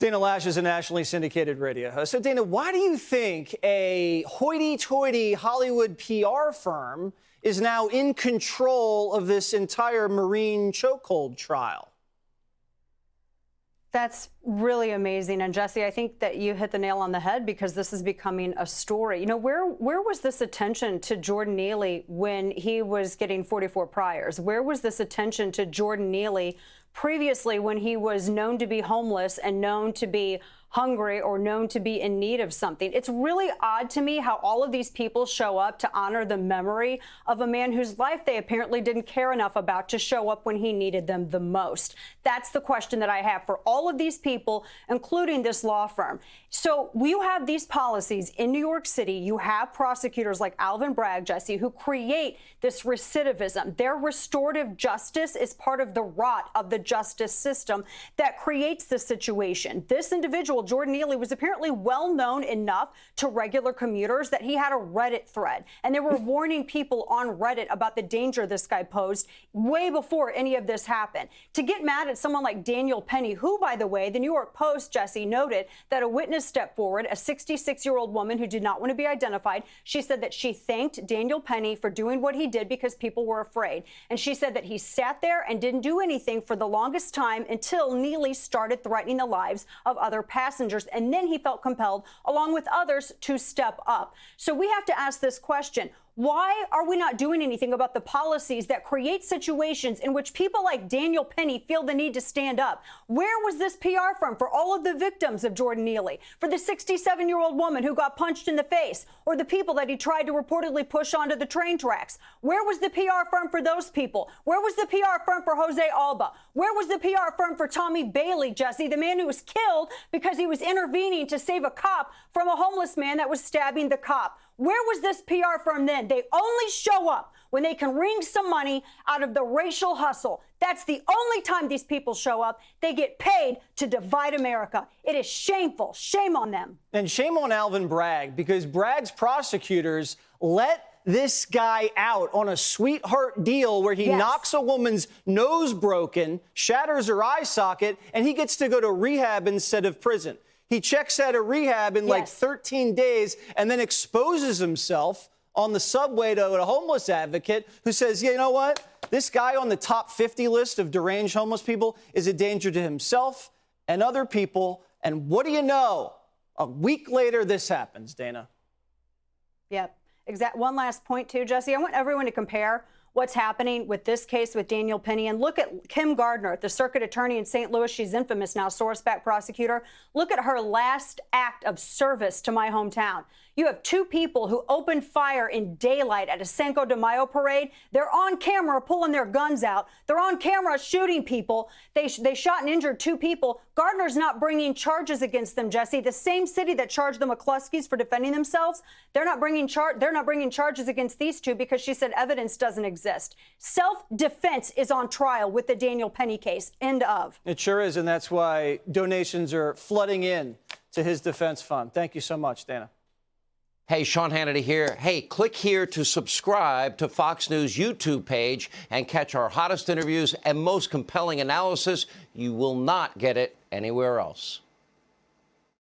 Dana Loesch is a nationally syndicated radio host. So, Dana, why do you think a hoity-toity Hollywood PR firm is now in control of this entire Marine chokehold trial? That's really amazing. And Jesse, I think that you hit the nail on the head because this is becoming a story. You know, where was this attention to Jordan Neely when he was getting 44 priors? Where was this attention to Jordan Neely previously when he was known to be homeless and known to be hungry or known to be in need of something? It's really odd to me how all of these people show up to honor the memory of a man whose life they apparently didn't care enough about to show up when he needed them the most. That's the question that I have for all of these people, including this law firm. So you have these policies in New York City. You have prosecutors like Alvin Bragg, Jesse, who create this recidivism. Their restorative justice is part of the rot of the justice system that creates this situation. This individual, Jordan Neely, was apparently well known enough to regular commuters that he had a Reddit thread, and they were warning people on Reddit about the danger this guy posed way before any of this happened. To get mad at someone like Daniel Penny, who, by the way, the New York Post, Jesse, noted that a witness stepped forward, a 66-year-old woman who did not want to be identified. She said that she thanked Daniel Penny for doing what he did because people were afraid. And she said that he sat there and didn't do anything for the longest time until Neely started threatening the lives of other passengers. And then he felt compelled, along with others, to step up. So we have to ask this question. Why are we not doing anything about the policies that create situations in which people like Daniel Penny feel the need to stand up? Where was this PR firm for all of the victims of Jordan Neely, for the 67-year-old woman who got punched in the face, or the people that he tried to reportedly push onto the train tracks? Where was the PR firm for those people? Where was the PR firm for Jose Alba? Where was the PR firm for Tommy Bailey, Jesse, the man who was killed because he was intervening to save a cop from a homeless man that was stabbing the cop? Where was this PR firm then? They only show up when they can wring some money out of the racial hustle. That's the only time these people show up. They get paid to divide America. It is shameful. Shame on them. And shame on Alvin Bragg, because Bragg's prosecutors let this guy out on a sweetheart deal where he knocks a woman's nose broken, shatters her eye socket, and he gets to go to rehab instead of prison. He checks out of rehab in like 13 days and then exposes himself on the subway to a homeless advocate who says, you know what? This guy on the top 50 list of deranged homeless people is a danger to himself and other people. And what do you know? A week later, this happens, Dana. Yep. One last point, too, Jesse. I want everyone to compare what's happening with this case with Daniel Penny. And look at Kim Gardner, the circuit attorney in St. Louis. She's infamous now, Sourceback prosecutor. Look at her last act of service to my hometown. You have two people who opened fire in daylight at a Cinco de Mayo parade. They're on camera pulling their guns out. They're on camera shooting people. They shot and injured two people. Gardner's not bringing charges against them, Jesse. The same city that charged the McCluskeys for defending themselves, they're not bringing charges against these two because she said evidence doesn't exist. Self-defense is on trial with the Daniel Penny case. End of. It sure is, and that's why donations are flooding in to his defense fund. Thank you so much, Dana. Hey, Sean Hannity here. Hey, click here to subscribe to Fox News YouTube page and catch our hottest interviews and most compelling analysis. You will not get it anywhere else.